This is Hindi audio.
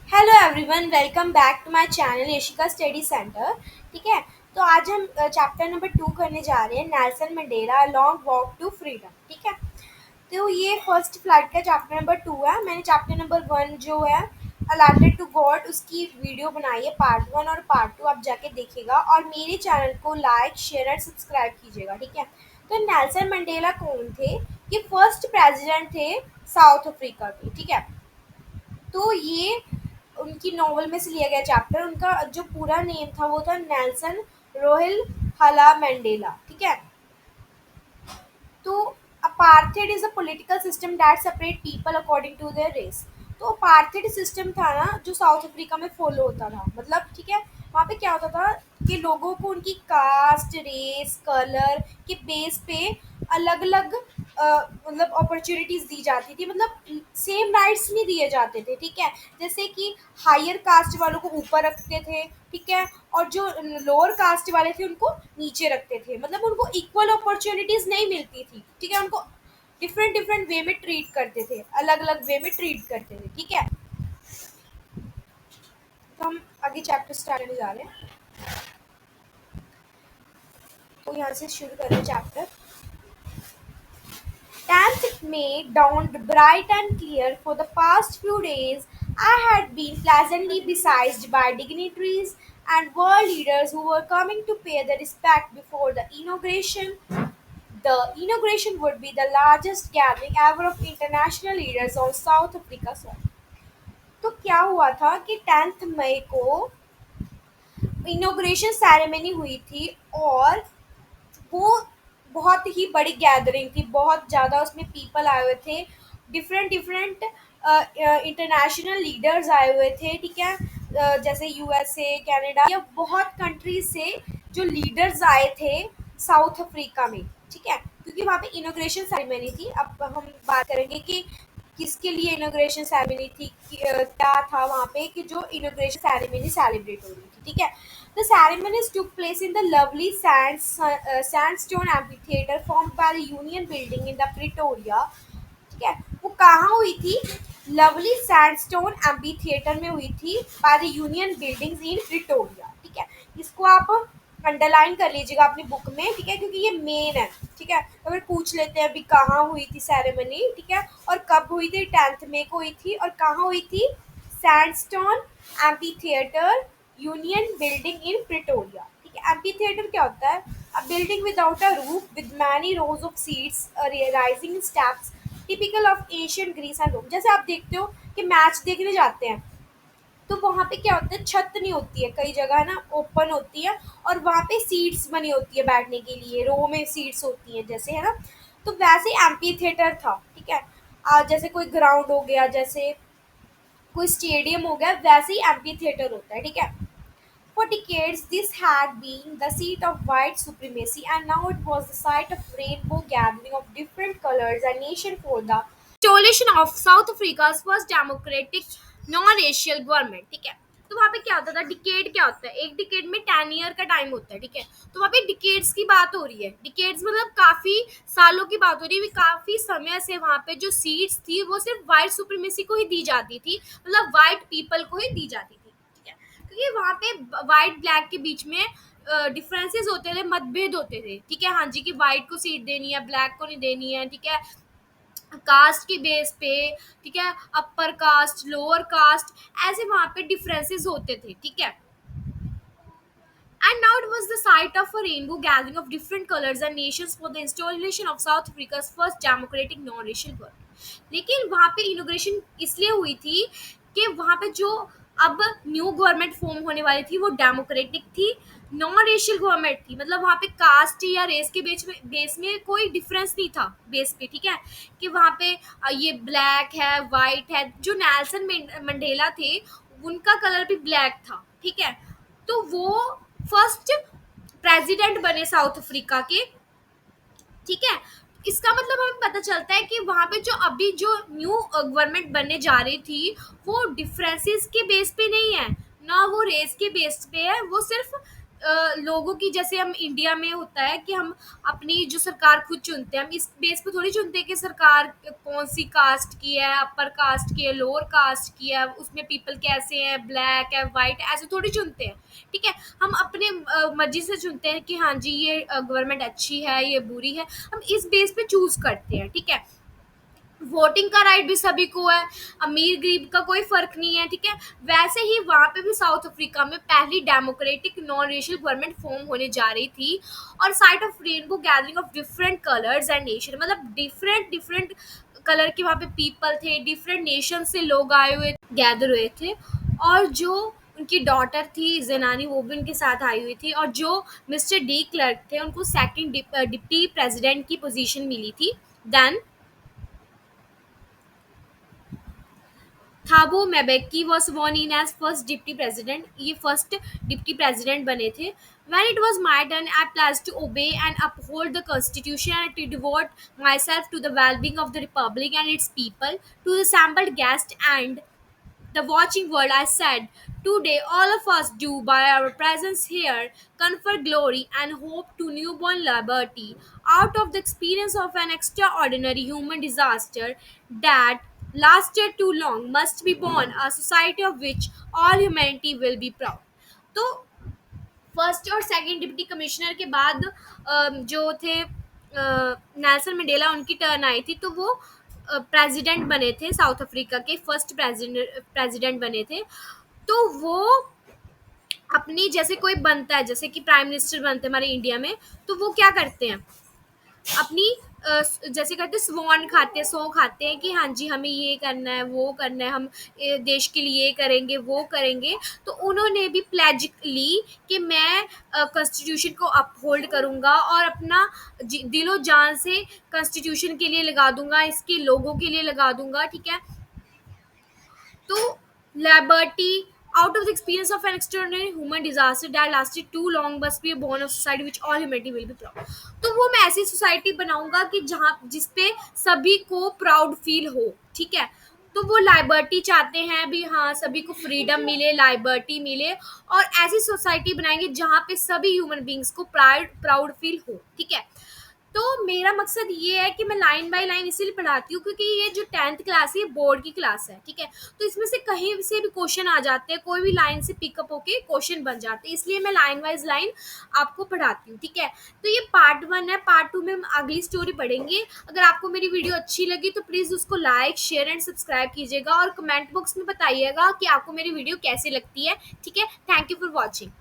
Hello everyone, welcome back to my channel Yashika study centre. ठीक है। तो आज हम चैप्टर नंबर 2 करने जा रहे हैं, Nelson Mandela long walk to freedom. ठीक है। तो ये फर्स्ट फ्लाइट का चैप्टर नंबर 2 है। मैंने चैप्टर नंबर 1 जो है अलाटेड टू गॉड, उसकी वीडियो बनाई है, पार्ट 1 और पार्ट 2 आप जाके देखिएगा और मेरे चैनल को लाइक शेयर एंड सब्सक्राइब कीजिएगा। ठीक है। तो नेल्सन मंडेला कौन थे? ये फर्स्ट प्रेसिडेंट थे साउथ अफ्रीका के। ठीक है। तो ये उनकी नॉवल में से लिया गया चैप्टर। उनका जो पूरा नेम था वो था नेल्सन रोहिल हला मंडेला। ठीक है। तो apartheid is a political system that separate people according to their race. तो अपार्थेड सिस्टम था ना, जो साउथ अफ्रीका में फॉलो होता था। मतलब ठीक है, वहाँ पे क्या होता था कि लोगों को उनकी कास्ट, रेस, कलर के बेस पे अलग अलग मतलब अपॉर्चुनिटीज दी जाती थी। मतलब सेम राइट्स नहीं दिए जाते थे। ठीक है। जैसे कि हायर कास्ट वालों को ऊपर रखते थे। ठीक है। और जो लोअर कास्ट वाले थे उनको नीचे रखते थे। मतलब उनको इक्वल अपॉर्चुनिटीज नहीं मिलती थी। ठीक है। उनको डिफरेंट डिफरेंट वे में ट्रीट करते थे, अलग अलग वे में ट्रीट करते थे। ठीक है। तो हम आगे चैप्टर स्टार्ट करने जा रहे हैं। तो यहाँ से शुरू कर रहे हैं chapter. 10th May dawned bright and clear. For the past few days, I had been pleasantly besieged by dignitaries and world leaders who were coming to pay their respect before the inauguration. The inauguration would be the largest gathering ever of international leaders on South Africa soil. तो क्या हुआ था कि 10th मई को इनोग्रेशन सेरेमनी हुई थी और वो बहुत ही बड़ी गैदरिंग थी। बहुत ज़्यादा उसमें पीपल आए हुए थे। डिफरेंट डिफरेंट इंटरनेशनल लीडर्स आए हुए थे। ठीक है। जैसे यूएसए, कनाडा या बहुत कंट्रीज से जो लीडर्स आए थे साउथ अफ्रीका में। ठीक है। क्योंकि वहाँ पे इनोग्रेशन सेरेमनी थी। अब हम बात करेंगे कि किसके लिए इनोग्रेशन सेरेमनी थी, क्या था वहाँ पे कि जो इनोग्रेशन सेरेमनी सेलिब्रेट हो रही थी। ठीक है। The ceremonies took place in the lovely sandstone amphitheater formed by the Union Building in the Pretoria. ठीक है। वो कहाँ हुई थी? लवली सैंडस्टोन एम्पी थिएटर में हुई थी by the union buildings in Pretoria. ठीक है। इसको आप अंडरलाइन कर लीजिएगा अपनी बुक में। ठीक है। क्योंकि ये मेन है। ठीक है। तो फिर पूछ लेते हैं अभी कहाँ हुई थी सेरेमनी। ठीक है। और कब हुई थी? 10th मई को हुई थी। और कहाँ हुई थी? Sandstone amphitheatre, union building in Pretoria. ठीक है। एम्पी थिएटर क्या होता है? A building without a roof with many rows of seats rising steps typical of Asian Greece and Rome. जैसे आप देखते हो कि मैच देखने जाते हैं तो वहाँ पे क्या होता है, छत नहीं होती है, कई जगह ना ओपन होती है और वहाँ पे सीट्स बनी होती है बैठने के लिए, रो में सीट्स होती हैं जैसे, है ना। तो वैसे एम्पी थिएटर था। ठीक है। जैसे कोई ग्राउंड हो गया, जैसे कोई स्टेडियम हो गया, वैसे ही एम्पी थिएटर होता है। ठीक है। For decades, this had been the seat of white supremacy, and now it was the site of rainbow gathering of different colors and nation for the installation of South Africa's first democratic non-racial government। ठीक है। तो वहाँ पे क्या होता था? डिकेड क्या होता है? एक डिकेड में 10 ईयर का टाइम होता है। ठीक है। तो वहाँ पे डिकेड्स की बात हो रही है। डिकेड्स मतलब काफी सालों की बात हो रही है। काफी समय से वहाँ पे जो सीट्स थी वो सिर्फ वाइट सुप्रीमेसी को ही दी जाती थी, मतलब वाइट पीपल को ही दी जाती थी। ठीक है। क्योंकि वहाँ पे वाइट ब्लैक के बीच में डिफरेंसेस होते थे, मतभेद होते थे। ठीक है। हाँ जी, कि वाइट को सीट देनी है, ब्लैक को नहीं देनी है। ठीक है। कास्ट के बेस पे, ठीक है, अपर कास्ट, लोअर कास्ट, ऐसे वहाँ पे डिफरेंसेस होते थे। ठीक है। And now it was the site of a rainbow gathering of different colors and nations for the installation of South Africa's first democratic non-racial government। लेकिन वहाँ पे इनोग्रेशन इसलिए हुई थी कि वहाँ पे जो अब न्यू गवर्नमेंट फॉर्म होने वाली थी वो डेमोक्रेटिक थी, नॉन रेशियल गवर्नमेंट थी। मतलब वहाँ पे कास्ट या रेस के बेस में कोई डिफरेंस नहीं था बेस पे। ठीक है। कि वहाँ पे ये ब्लैक है, वाइट है। जो नेल्सन मंडेला थे उनका कलर भी ब्लैक था। ठीक है। तो वो फर्स्ट प्रेसिडेंट बने साउथ अफ्रीका के। ठीक है। इसका मतलब हमें पता चलता है कि वहां पे जो अभी जो न्यू गवर्नमेंट बनने जा रही थी वो डिफरेंसेस के बेस पे नहीं है, ना वो रेस के बेस पे है, वो सिर्फ लोगों की, जैसे हम इंडिया में होता है कि हम अपनी जो सरकार खुद चुनते हैं, हम इस बेस पे थोड़ी चुनते हैं कि सरकार कौन सी कास्ट की है, अपर कास्ट की है, लोअर कास्ट की है, उसमें पीपल कैसे हैं, ब्लैक है, वाइट, ऐसे थोड़ी चुनते हैं। ठीक है, हम अपने मर्जी से चुनते हैं कि हाँ जी ये गवर्नमेंट अच्छी है, ये बुरी है, हम इस बेस पे चूज करते हैं। ठीक है, वोटिंग का राइट भी सभी को है, अमीर गरीब का कोई फर्क नहीं है। ठीक है, वैसे ही वहां पे भी साउथ अफ्रीका में पहली democratic non racial government form होने जा रही थी, और site of rainbow gathering of different colours and nation, मतलब डिफरेंट डिफरेंट कलर के वहाँ पे पीपल थे, डिफरेंट नेशन से लोग आए हुए गैदर हुए थे, और जो उनकी डॉटर थी जेनानी वो भी उनके साथ आई हुई थी, और जो मिस्टर डी क्लर्क थे उनको सेकंड डिप्टी प्रेसिडेंट की पोजीशन मिली थी। Then Thabo Mbeki was sworn in as first deputy president. ये फर्स्ट डिप्टी प्रेसिडेंट बने थे। When it was my turn, I pledged to obey and uphold the constitution and to devote myself to the well-being of the republic and its people. To the assembled guests and the watching world, I said, today all of us do by our presence here confer glory and hope to newborn liberty out of the experience of an extraordinary human disaster that lasted too long must be born a society of which all humanity will be proud. तो फर्स्ट और सेकंड डिप्टी कमिश्नर के बाद जो थे नेल्सन मंडेला, उनकी टर्न आई थी, तो वो प्रेसिडेंट बने थे साउथ अफ्रीका के, फर्स्ट प्रेसिडेंट बने थे। तो वो अपनी, जैसे कोई बनता है, जैसे कि प्राइम मिनिस्टर बनते हैं हमारे इंडिया में, तो वो क्या करते हैं, अपनी जैसे कहते हैं स्वॉन खाते हैं, सौ खाते हैं कि हाँ जी हमें ये करना है, वो करना है, हम देश के लिए ये करेंगे, वो करेंगे। तो उन्होंने भी प्लेज ली कि मैं कॉन्स्टिट्यूशन को अपहोल्ड करूंगा और अपना दिलो जान से कॉन्स्टिट्यूशन के लिए लगा दूंगा, इसके लोगों के लिए लगा दूंगा। ठीक है, तो liberty out of the experience of an extraordinary human disaster that lasted too long must be a born of society which all humanity will be proud. तो वो मैं ऐसी सोसाइटी बनाऊंगा कि जहाँ जिसपे सभी को प्राउड फील हो। ठीक है, तो वो लाइबर्टी चाहते हैं भी, हाँ सभी को फ्रीडम मिले, लाइबर्टी मिले, और ऐसी सोसाइटी बनाएंगे जहाँ पे सभी ह्यूमन बींग्स को प्राउड प्राउड फील हो। ठीक है, तो मेरा मकसद ये है कि मैं लाइन बाय लाइन इसीलिए पढ़ाती हूँ क्योंकि ये जो 10th क्लास है ये बोर्ड की क्लास है। ठीक है, तो इसमें से कहीं से भी क्वेश्चन आ जाते हैं, कोई भी लाइन से पिकअप होके क्वेश्चन बन जाते हैं, इसलिए मैं लाइन वाइज लाइन आपको पढ़ाती हूँ। ठीक है, तो ये पार्ट 1 है, पार्ट 2 में हम अगली स्टोरी पढ़ेंगे। अगर आपको मेरी वीडियो अच्छी लगी तो प्लीज़ उसको लाइक शेयर एंड सब्सक्राइब कीजिएगा, और कमेंट बॉक्स में बताइएगा कि आपको मेरी वीडियो कैसी लगती है। ठीक है, थैंक यू फॉर वॉचिंग।